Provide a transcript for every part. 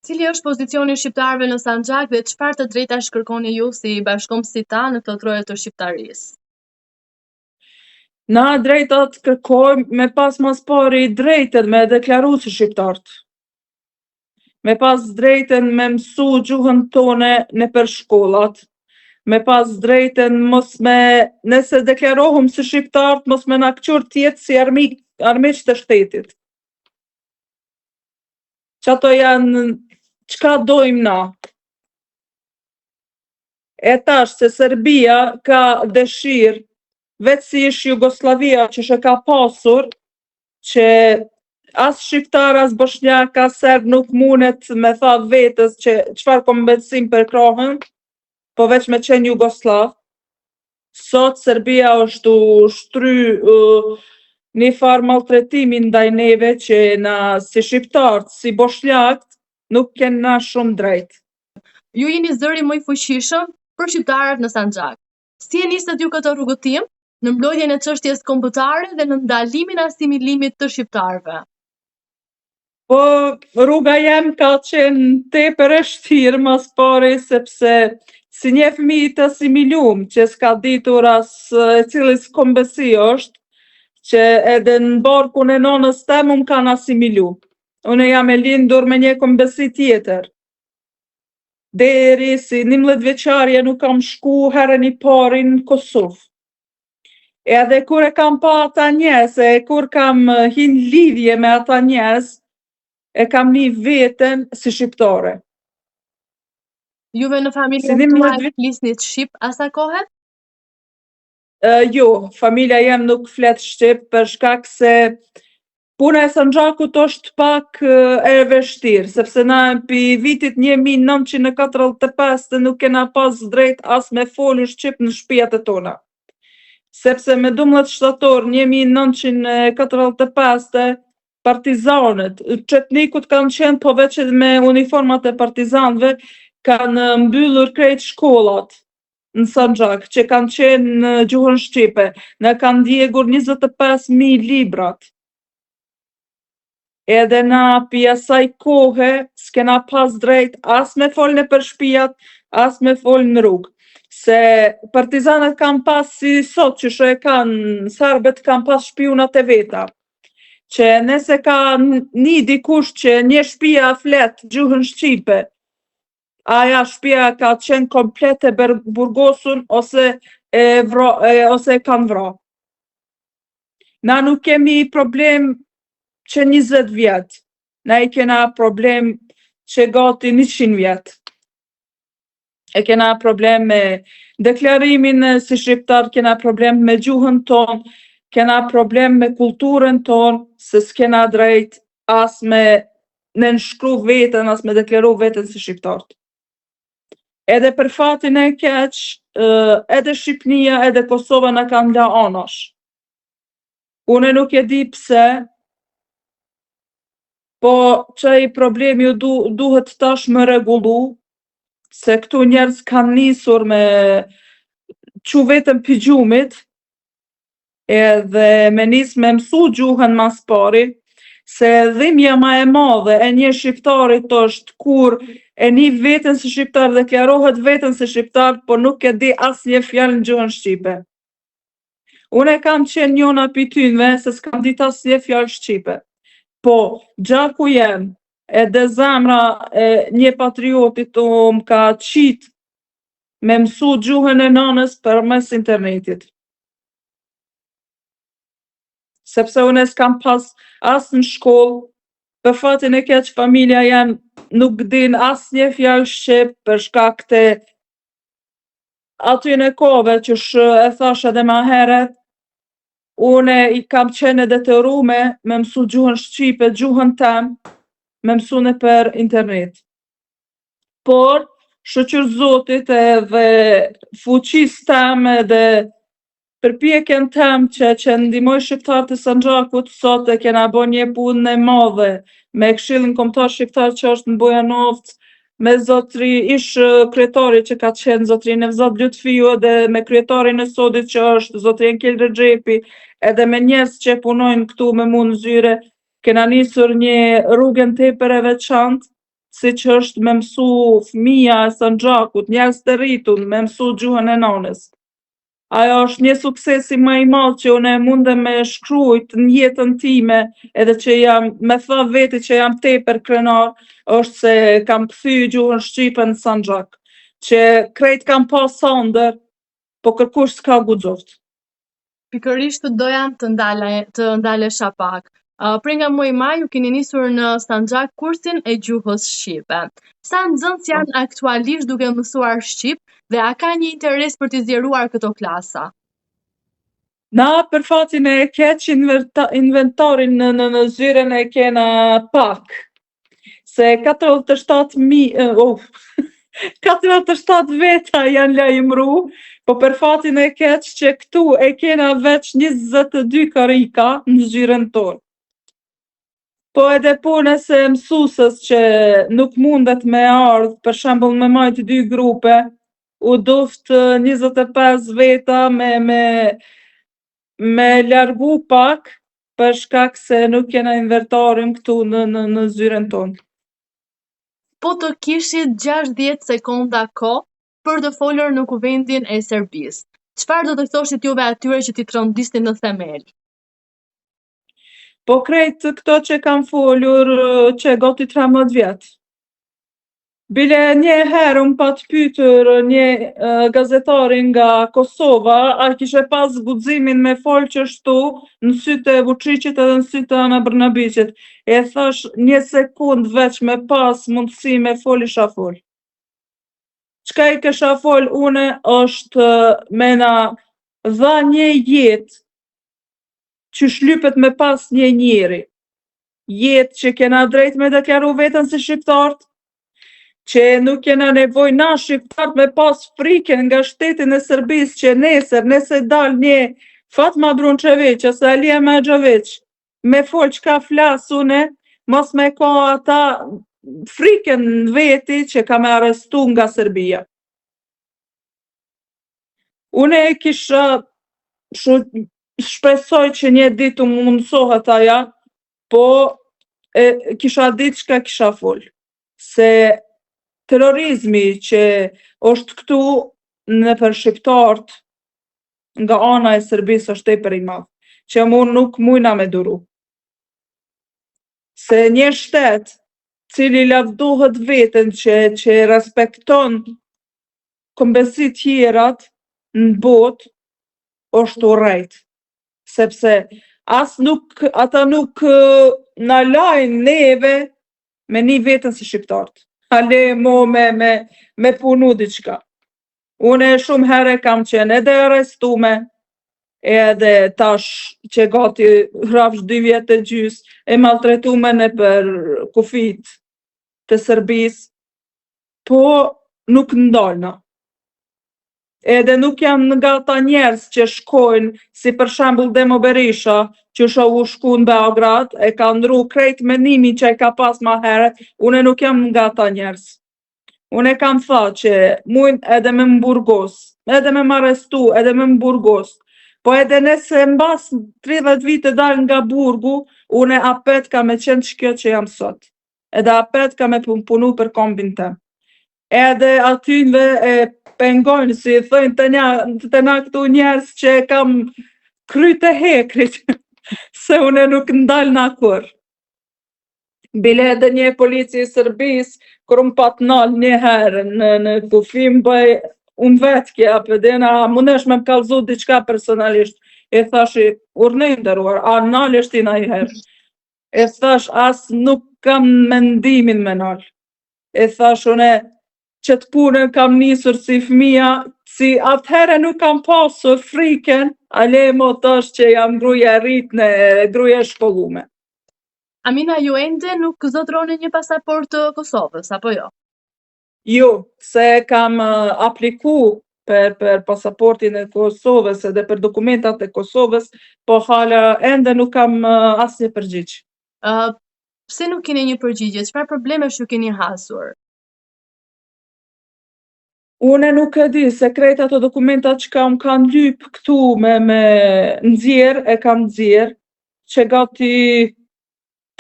Cili është pozicioni i shqiptarëve në Sanxhak dhe çfarë të drejtash kërkoni ju si bashkombësita në këtë troje të shqiptarisë? Na drejtat kërkojmë me pas mas pari drejten me deklaru si shqiptartë. Me pas drejten me mësu gjuhën tone në për shkollat, me pas drejten nëse deklarohëm si shqiptartë, mos me na këqur tjetë si armiq të shtetit. Që ato janë, çka dojmë na. E tash se Serbia ka dëshirë, vetë si ish Jugoslavia që shë ka pasur, që as shqiptar, as bosnjak, as serb nuk mundet me tha vetës që çfarë kombëtsim për krahën, po veç me qenë Jugoslav. Sot Serbia është ushtry një farë maltretimi ndaj neve që na si shqiptarët, si bosnjakët, nuk kenë na shumë drejt. Ju jeni zëri më i fuqishëm për shqiptarët në Sanxhak. Si e nisët ju këtë rrugëtim në mbrojtjen e çështjes kombëtare dhe në ndalimin e asimilimit të shqiptarëve? Po, rruga jem ka qenë tepër e vështirë mas pari, sepse si një fëmijë të asimilum, që s'ka ditur as e cili kombësi është, që edhe në barkun e nonës tem më kanë asimilu. Unë jam e lindur me një kombësi tjetër. Deri si 11 vjeçarje nuk kam shku herën i pari në Kosovë. Edhe kur e kam pa ata njerëz, kur kam hin lidhje me ata njerëz, e kam një veten si shqiptare. Juve në familjen tuaj flisnit shqip asa kohet? Jo, familja jem nuk flet shqip për shkak se puna e Sanxhakut është pak e vështirë, sepse na pi vitit 1945 nuk kena pas drejt as me folu shqip në shtëpiat e tona. Sepse me 12 shtator 1945 partizanët, çetnikut kanë qenë po veç me uniformat e partizanëve, kanë mbyllur krejt shkollat në Sanxhak, që kanë qenë në gjuhën shqipe, në kanë djegur 25.000 librat. Edhe na pi asaj kohe s'kena pas drejt as me fol në për shtëpiat, as me fol në rrugë. Se partizanët kanë pas si sot që shë e kanë, serbet kanë pas shpionat e veta. Që nëse ka një dikush që një shtëpia flet gjuhën shqipe, aja shtëpia ka qenë komplet e burgosun ose e kanë vra. Na nuk kemi problem që 20 vjet, na i kena problem që gati 100 vjet. E kena problem me deklarimin si shqiptar, kena problem me gjuhën ton, kena problem me kulturën ton, se s'kena drejt as me nënshkru veten, as me deklaru veten si shqiptarët. Edhe për fatin e keq, edhe Shqipnia, edhe Kosova na kanë la anash. Unë nuk e di pse, po çaj problemi duhet tash me rregullu, se këtu njerëz kanë nisur me çu vetëm pi gjumit, edhe me nis me mësu gjuhën mas pari, se dhimbja ma e madhe e një shqiptarit është kur e një veten si shqiptar, deklarohet veten si shqiptar, po nuk e di asnjë fjalë në gjuhën shqipe. Unë e kam qenë njona pi tynve se s'kam dit asnjë fjalë shqipe. Po, gjaku jem, edhe zemra e një patriotit më ka qit me mësu gjuhën e nanës përmes internetit. Sepse unë s'kam pas as në shkollë, për fatin e keq familja jam nuk din asnjë fjalë shqip për shkak të aty në kove që e thash edhe ma herët, unë i kam qenë detyrume me mësu gjuhën shqipe, gjuhën tem, me mësu në për internet. Por, shëqyr Zotit edhe fuqis tem edhe përpjekjen tem që ndihmoj shqiptarët e Sanxhakut, sot e kena bo një punë e madhe me Këshillin Kombëtar Shqiptar që është në Bujanovc, me zotri ish kryetari që ka qenë zotri Nevzat Lutfiu, edhe me kryetarin e sodit që është zotri Enkel Rexhepi, edhe me njerëz që punojnë këtu me mu në zyre, kena nisur një rrugën tepër e veçantë si që është me mësu fëmia e Sanxhakut, njerëz të rritun, me mësu gjuhën e nanës. Ajo është një suksesi më i madh që unë mundem me shkrujt në jetën time, edhe që jam me tha veti që jam tepër krenar, është se kam kthy gjuhën shqipe në Sanxhak, që krejt kam pas sandër, po kërkush s'ka guxoft. Pikërisht doja të ndalesha pak. Prej nga muaji maj ju keni nisur në Sanxhak kursin e gjuhës shqipe. Sa nxënës janë aktualisht duke mësuar shqip dhe a ka një interes për t'i zgjeruar këto klasa? Na për fatin e keq inventarin në zyren e kena pak. Se 47 veta janë lajmëru, po për fatin e keq që këtu e kena veç 22 karika në zyren tonë. Po edhe pune se mësusës që nuk mundet me ardhë, për shembull me majt 2 grupe, u duft 25 veta me largu pak, për shkak se nuk kena invertarin këtu në zyren tonë. Po të kishit 60 sekonda kohë për të folur në kuvendin e Serbisë. Çfarë do të thoshit juve atyre që t'i trondisnin në themel? Po krejt këto që kam folur që gati 13 vjetë. Bile një herë unë pa të pytur një gazetari nga Kosova, a kishe pas guximin me folë që shtu në sytë e Vučićit edhe në sytë e Ana Brnabićit. E thash 1 sekund veç me pas mundësi me fol isha fol. Çka i kisha fol une është me na dha një jetë që shlypet me pas një njeri. Jetë që kena drejt me deklaru vetën si shqiptartë, që nuk kena nevoj na shqiptarët me pas frikën nga shtetin e Serbisë që nesër, nëse dal një Fatma Brunçević ose Alia Maxhavić me fol çka flas une, mos me ka ata frikën në veti që ka me arrestu nga Serbia. Une kisha shpresoj që një ditë më mundsohet aja, po kisha ditë çka kisha fol. Se terrorizmi që është këtu nëpër shqiptarët nga ana e Serbisë është tepër i madh, që mu nuk mujna me duru. Se një shtet cili lavdohet veten që respekton kombësit tjerat në botë është urrejt. Sepse ata nuk na lajnë neve me një vetën si shqiptarët. Ale mo me punu diçka. Une shumë herë kam qenë edhe arrestume, edhe tash që gati rrafsh 2 vjetë e gjys, e maltretume në për kufit të Serbisë, po nuk ndalna. Edhe nuk janë nga ata njerëz që shkojnë, si për shembull Demo Berisha, që u shku në Beograd, e ka ndru krejt menimin që e ka pas ma herët, une nuk jam nga ata njerëz. Une kam tha që mujnë edhe me më burgos, edhe me më arrestu, edhe me më burgos, po edhe nëse mbas 30 vite dal nga burgu, une apet ka me qenë shkjo që jam sot. Edhe apet ka me punu për kombin tem. Edhe atynve e pengojnë, si thëjnë të na këtu njerës që kam kryt e hekrit, se une nuk ndal në kur. Bile edhe një polici i Serbisë, kër unë pat nal një herë në kufim, bëj unë vetë kja, përdena, mundesh me më kalzu diçka personalisht. E thashi, urnej ndëruar, a nalësht i na i herë. E thash, as nuk kam mendimin me nal. E thash, une, që të punën kam nisur si fëmija, si atëhere nuk kam pasur friken, ale mo tash që jam gruja rritne, gruja shkollume. Amina, ju ende nuk zotroni një pasaport të Kosovës, apo jo? Jo, se kam apliku për pasaportin e Kosovës edhe për dokumentat e Kosovës, po hala ende nuk kam asnjë përgjigje. Pse nuk keni një përgjigje? Çfarë problemesh ju keni hasur? Une nuk e di, se krejt ato dokumentat që kam kanë lyp këtu me nxjerr, e kam nxjerr, që gati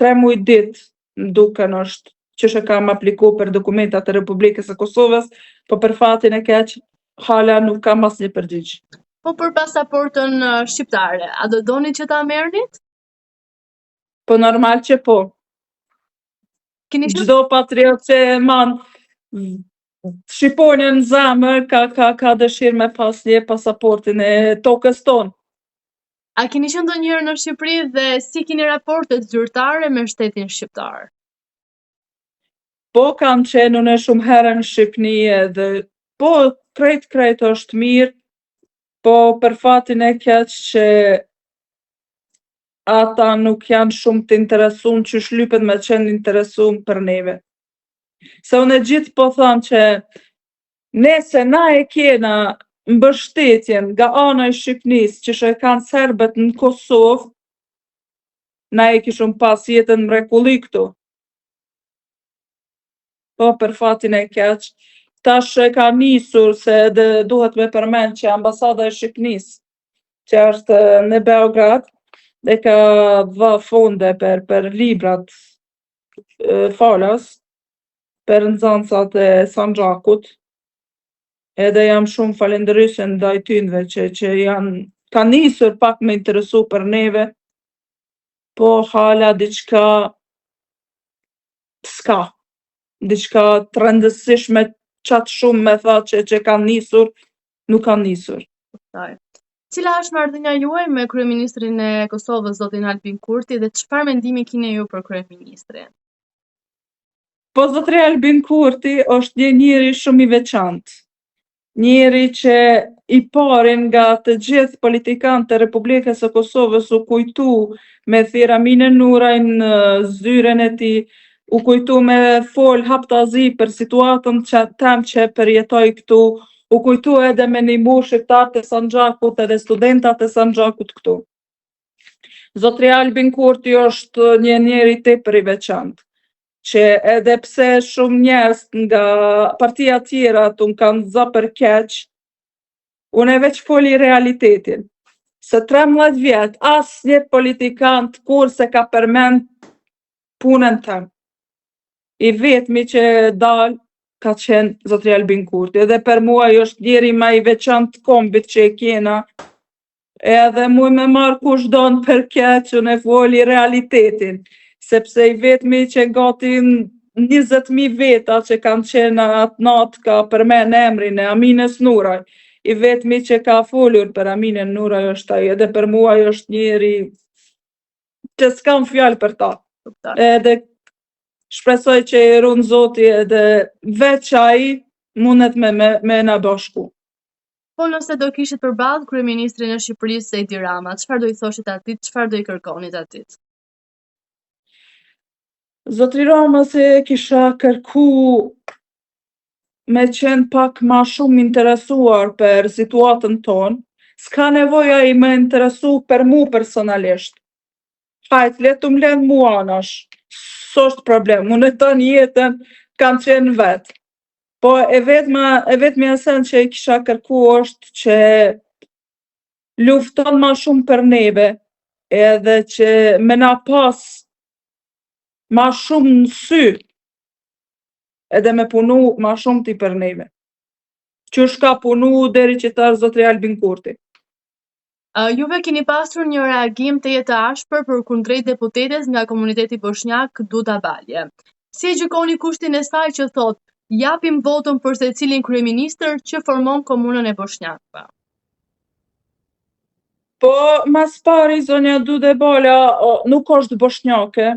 3 muaj ditë më duken është që kam apliku për dokumentat e Republikës së Kosovës, po për fatin e keq, hala nuk kam asnjë përgjigje. Po për pasaportën shqiptare, a do doni që ta merrnit? Po normal që po. Çdo patriot që e man Shqiponën në zemër ka dëshirë me pas një pasaportin e tokës tonë. A keni qenë ndonjëherë në Shqipëri dhe si keni raportet zyrtare me shtetin shqiptar? Po kam qenë unë shumë herë në Shqipëni edhe po krejt është mirë, po për fatin e keq që ata nuk janë shumë të interesuar që shlypet me qenë interesuar për neve. Se unë e gjithë po tham që nese na e kena mbështetjen nga ana e Shqipënisë që e kanë serbët në Kosovë, na e kishëm pas jetën mrekulli këtu. Po për fatin e keq, tash e ka nisur se duhet me përmend që ambasada e Shqipënisë, që është në Beograd, e ka dha fonde për librat falas, për nxënësat e Sanxhakut, edhe jam shumë falënderyese ndaj tynve që kanë nisur pak me interesu për neve, po hala diçka s'ka. Diçka të rëndësishme qatë shumë me tha që kanë nisur, nuk kanë nisur. Cila është marrëdhënia juaj me kryeministrin e Kosovës, zotin Albin Kurti, dhe çfarë mendimi keni ju për kryeministrin? Po zotri Albin Kurti është një njeri shumë i veçantë. Njeri që i parin nga të gjithë politikanët e Republikës së Kosovës u kujtu me thirr Aminën Nuraj në zyren e tij, u kujtu me fol haptazi për situatën që përjetoj këtu, u kujtu edhe me ndihmu shqiptarët e Sanxhakut edhe studentat e Sanxhakut këtu. Zotri Albin Kurti është një njeri tepër i veçantë, që edhe pse shumë njerëz nga partia tjera unë kanë zë për keq, unë e veç foli realitetin. Se 13 vjet, asnjë politikant kur se ka përmend punën tëm. I vetmi që dal ka qenë zotri Albin Kurti, edhe për mua është njeri më i veçantë kombit që e kena, edhe mu me marrë kush don për keq, unë e foli realitetin, sepse i vetmi që gati 20.000 veta që kanë qenë atë natë ka përmend emrin e Aminës Nuraj, i vetmi që ka folur për Aminën Nuraj është ai, edhe për mua është njeri që s'kam fjalë për ta. Edhe shpresoj që i runë Zoti edhe veç ai mundet me na bashku. Po nëse do kishit përballë kryeministrin e Shqipërisë Edi Rama, çfarë do i thoshit atij, çfarë do i kërkonit atij? Zotri Rama se kisha kërku me qenë pak ma shumë interesuar për situatën tonë, s'ka nevoja i me interesu për mu personalisht. Hajt, letu m'len mu anash, s'është problem, unë e ton jetën kam qenë vetë. Po e vetëmi sen që i kisha kërku është që lufton ma shumë për neve, edhe që me na pas ma shumë në sy, edhe me punu ma shumë ti për neve. Që shka punu deri që ta zotri Albin Kurti. Juve keni pasur një reagim të jetë ashpër për kundrejt deputetes nga komuniteti bosnjak Duda Balje. Si e gjykoni kushtin e saj që thot, japim votën për secilin kryeministër që formon komunën e bosnjakëve? Po, mas pari, zonja Duda Balja nuk është bosnjake,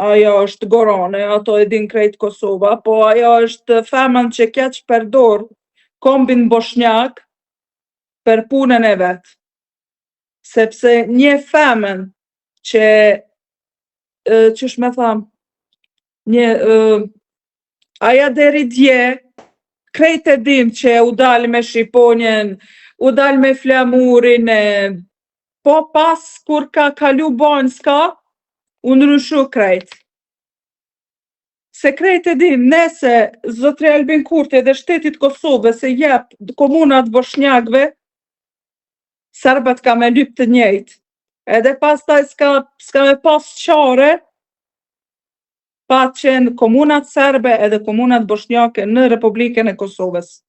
ajo është gorane, ato e din krejt Kosova, po ajo është femën që keq përdor kombin bosnjak për punën e vetë. Sepse një femën që qysh me tham, aja deri dje, krejt e dim që u dal me Shqiponjen, u dal me flamurin, po pas kur ka kalu Banjska, u ndryshu krejt. Se krejt e dim, nese zotri Albin Kurti dhe shtetit Kosovës se jep komunat bosnjakëve, serbët ka me lyp të njëjtë. Edhe pas taj s'ka me pas qare, ka qenë komunat serbe edhe komunat bosnjake në Republikën e Kosovës.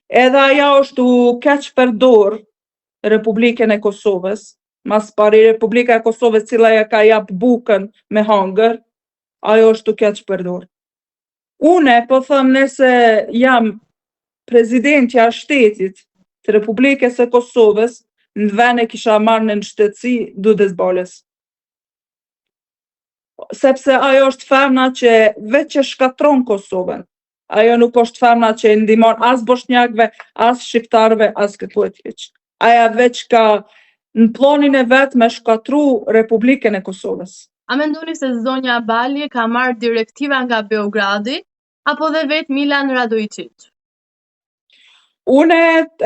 Edhe aja është u keq përdor Republikën e Kosovës, mas pari Republika e Kosovës cila ja ka jap bukën me hangër, ajo është u keq përdor. Une po thëm nëse jam prezidentja shtetit të Republikës e Kosovës, në vend e kisha marrë në shtetësi Dudës Balës. Sepse ajo është femna që veç që shkatron Kosovën. Ajo nuk është femna që ndihmon as bosnjakëve, as shqiptarëve, as këtu e tjeq. Aja veç ka në planin e vet me shkatru Republikën e Kosovës. A mendoni se zonja Balje ka marrë direktiva nga Beogradi, apo dhe vetë Milan Radojičić? Une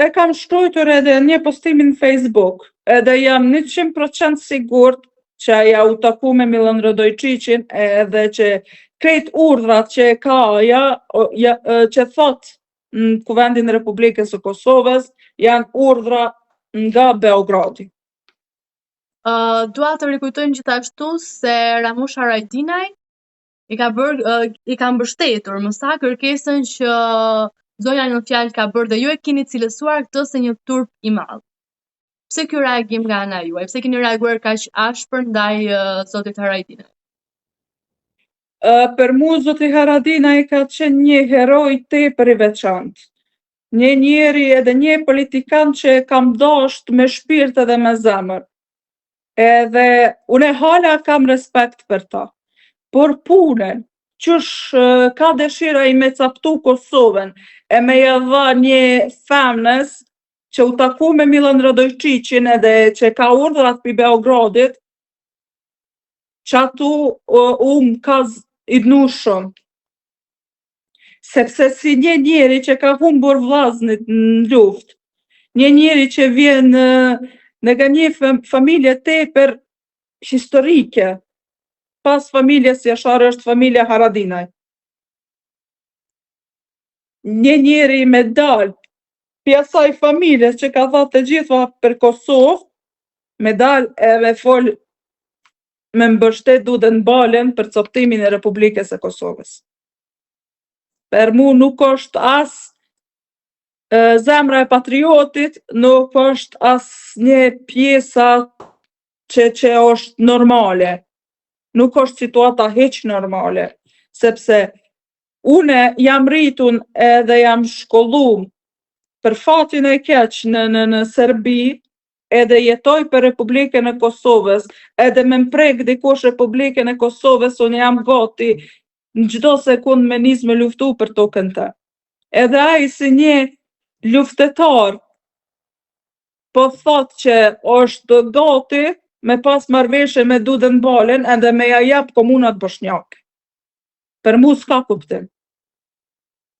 e kam shkruar edhe një postimin në Facebook, edhe jam 100% sigurt që aja u taku me Milan Radojičićin edhe që krejt urdhrat që ka aja, që thot në Kuvendin e Republikës së Kosovës, janë urdhra nga Beogradi. Dua të rikujtojmë gjithashtu se Ramush Haradinaj i ka mbështetur më sa kërkesën që zonja në fjalë ka bërë dhe ju e keni cilësuar këtë se një turp i madh. Pse ky reagim nga ana juaj? Pse keni reaguar kaq ashpër ndaj zotit Haradinaj? Për mu zoti Haradinaj ka qenë një heroj tepër i veçantë. Një njeri edhe një politikan që kam dashur me shpirt edhe me zemër. Edhe unë hala kam respekt për ta. Por punën, qysh ka dëshira i me captu Kosovën e me ja dha një femnës që u taku me Milan Radojičićin edhe që ka urdhrat pi Beogradit, që atu ka i dnu shumë. Sepse si një njeri që ka humbur vllaznit në luftë, një njeri që vjen nga një familje tepër historike, pas familjes Jashar është familja Haradinaj. Një njeri me dal pi asaj familjes që ka thënë të gjitha për Kosovë, me dal e me fol me mbështet Dudën Balën për coptimin e Republikës e Kosovës. Për mu nuk është as zemra e patriotit, nuk është as një pjesa që është normale. Nuk është situata hiç normale, sepse une jam rritun edhe jam shkollum për fatin e keq në Serbi, edhe jetoj për Republikën e Kosovës, edhe me mprek dikush Republikën e Kosovës, unë jam gati në çdo sekund me nis me luftu për tokën të. Edhe ai si një luftetar po thot që është gati me pas marrëveshje me Dudën Balën edhe me ja jap komunat bosnjake. Për mu s'ka kuptim.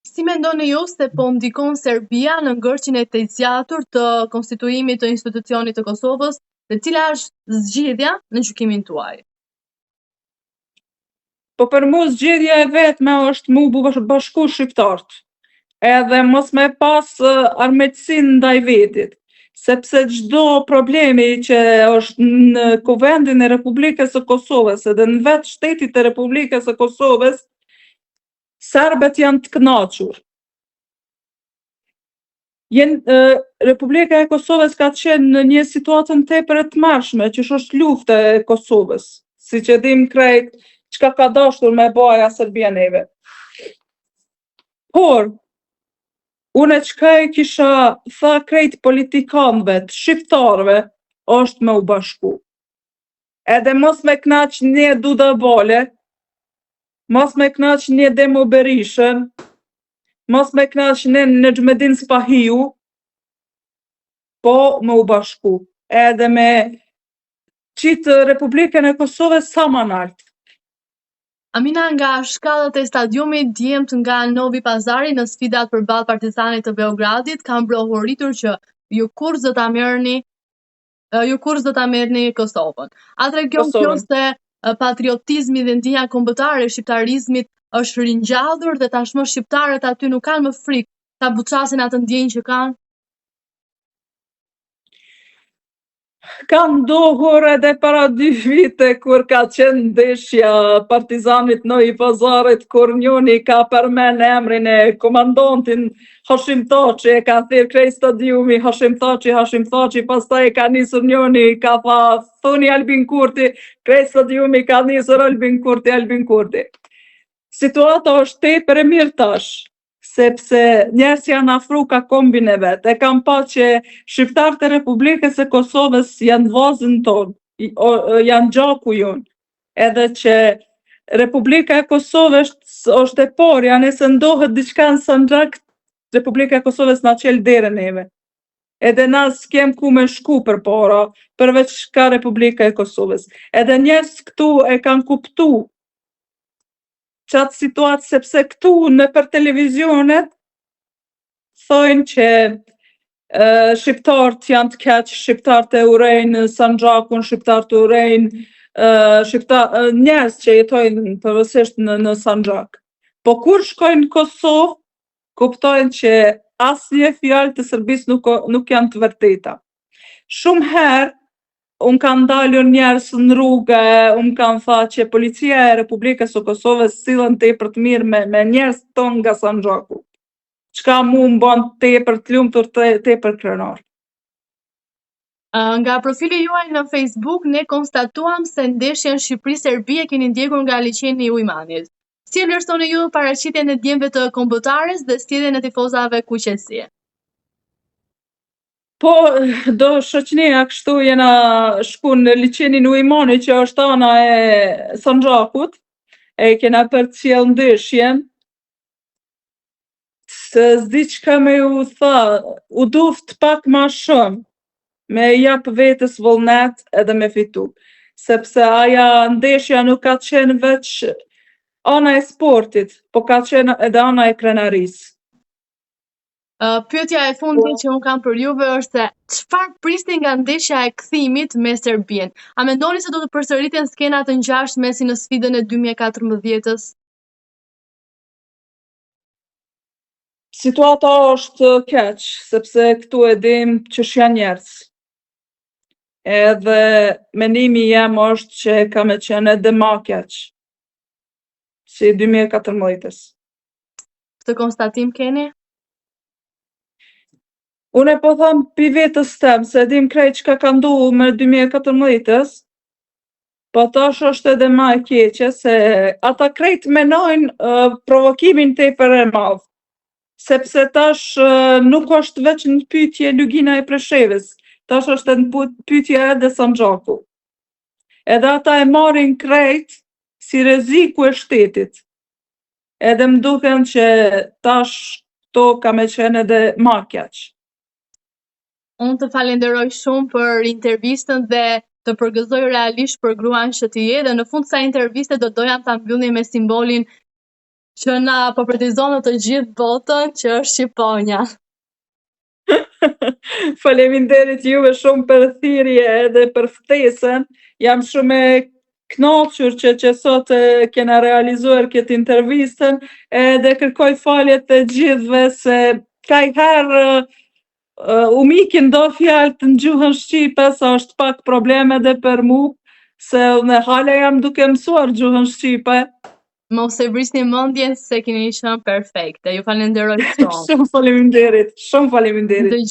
Si mendoni ju se po ndikon Serbia në ngërçin e të zgjatur të konstituimit të institucionit të Kosovës, dhe cila është zgjidhja në gjykimin tuaj? Po për mu zgjidhja e vetme është mu bashku shqiptarët, edhe mos me pas armiqësinë ndaj vetit, sepse çdo problemi që është në Kuvendin e Republikës së Kosovës edhe në vetë shtetit të Republikës së Kosovës, serbët janë të kënaqur. Republika e Kosovës ka qenë në një situatën tepër e tmerrshme, që është lufta e Kosovës, siç e dim krejt çka ka dashur me bëja Serbia neve. Por unë çka e kisha tha krejt politikanëve, shqiptarëve, është me u bashku. Edhe mos me knaq një Duda Bale, mos me knaq një Demo Berishën, mos me knaq një Nexhmedin Spahiu, po me u bashku. Edhe me qitë Republikën e Kosovës sa më lart. Amina, nga shkallët e stadiumit djemt nga Novi Pazari në sfidat përballë Partizanit të Beogradit kanë brohuritur që ju kurrë do ta merrni Kosovën. A tregon kjo se patriotizmi dhe ndjenja kombëtare e shqiptarizmit është ringjallur dhe tashmë shqiptarët aty nuk kanë më frikë ta buçasin atë ndjenjë që kanë? Ka ndohur edhe para 2 vite kur ka qenë ndeshja Partizanit në i Pazarit, kur njoni ka përmen emrin e komandantin Hashim Thaçi, e ka thirr krejt stadiumi Hashim Thaçi, pastaj ka nisur njoni, ka tha thoni Albin Kurti, krejt stadiumi ka nisur Albin Kurti. Situata është tepër e mirë tash, sepse njerëz janë afru ka kombin e vet. E kam pa që shqiptarët e Republikës së Kosovës janë vllazën tonë, janë gjaku jonë. Edhe që Republika e Kosovës është e porja, nëse ndohet diçka në Sanxhak, Republika e Kosovës na qel derën neve. Edhe na s'kem ku me shku përpara, përveç ka Republika e Kosovës. Edhe njerëz këtu e kanë kuptu qatë situatë, sepse këtu në për televizionet thojnë që shqiptarët janë të keq, shqiptarët e urejnë Sanxhakun, shqiptarët e urejnë njerëz që jetojnë përvësisht në Sanxhak. Po kur shkojnë në Kosovë, kuptojnë që asnjë fjalë të Serbisë nuk janë të vërteta. Shumë herë unë kanë dalur njerëz në rrugë, unë kanë tha që policia e Republikës së Kosovës sillen tepër të mirë me njerëz tonë nga Sanxhaku. Çka mu më bën tepër të lumtur, tepër krenar. Nga profili juaj në Facebook, ne konstatuam se ndeshjen Shqipëri-Serbi e keni ndjekur nga liçeni i Ujmanit. Si e vlerësoni ju paraqitjen e djemve të kombëtares dhe sjelljen e tifozave kuqesie? Po, do shoqënia kështu jena shku në liçenin Ujmanit që është ana e Sanxhakut, e kena përcjell ndeshjen. Se s'di çka me u tha, u duft pak ma shumë, me jap vetës vullnet edhe me fitu. Sepse aja ndeshja nuk ka qenë veç ana e sportit, po ka qenë edhe ana e krenarisë. Pyetja e fundit që unë kam për juve është se çfarë prisni nga ndeshja e kthimit me Serbinë? A mendoni se do të përsëriten skena të ngjashme si në sfidën e 2014-s? Situata është keq, sepse këtu e dim që janë njerëz. Edhe mendimi jem është që ka me qenë edhe ma keq, si 2014-s. Këtë konstatim keni? Unë po them pi vetës tem, se dim krejt çka ka ndu me 2014-s, po tash është edhe ma e keqe, se ata krejt menojnë provokimin tepër e madh. Sepse tash nuk është veç në pyetje Lugina e Preshevës, tash është në pyetje edhe Sanxhaku. Edhe ata e marrin krejt si rreziku e shtetit. Edhe më duken që tash to ka me qenë edhe ma keq. Unë të falenderoj shumë për intervistën dhe të përgëzoj realisht për gruan SHTJ dhe në fund kësaj interviste do doja ta mbyllim me simbolin që na po pretendon në të gjithë botën, që është Shqiponja. Faleminderit juve shumë për thirrje edhe për ftesën. Jam shumë e kënaqur që sot kena realizuar këtë intervistën edhe kërkoj falje të gjithëve se kajherë u mikin do fjalë të në gjuhën shqipe, sa është pak probleme dhe për mu, se në hala jam duke mësuar gjuhën shqipe. Mos e vrisni mendjen se keni qenë perfekte. Ju falenderoj shumë. Shumë faleminderit.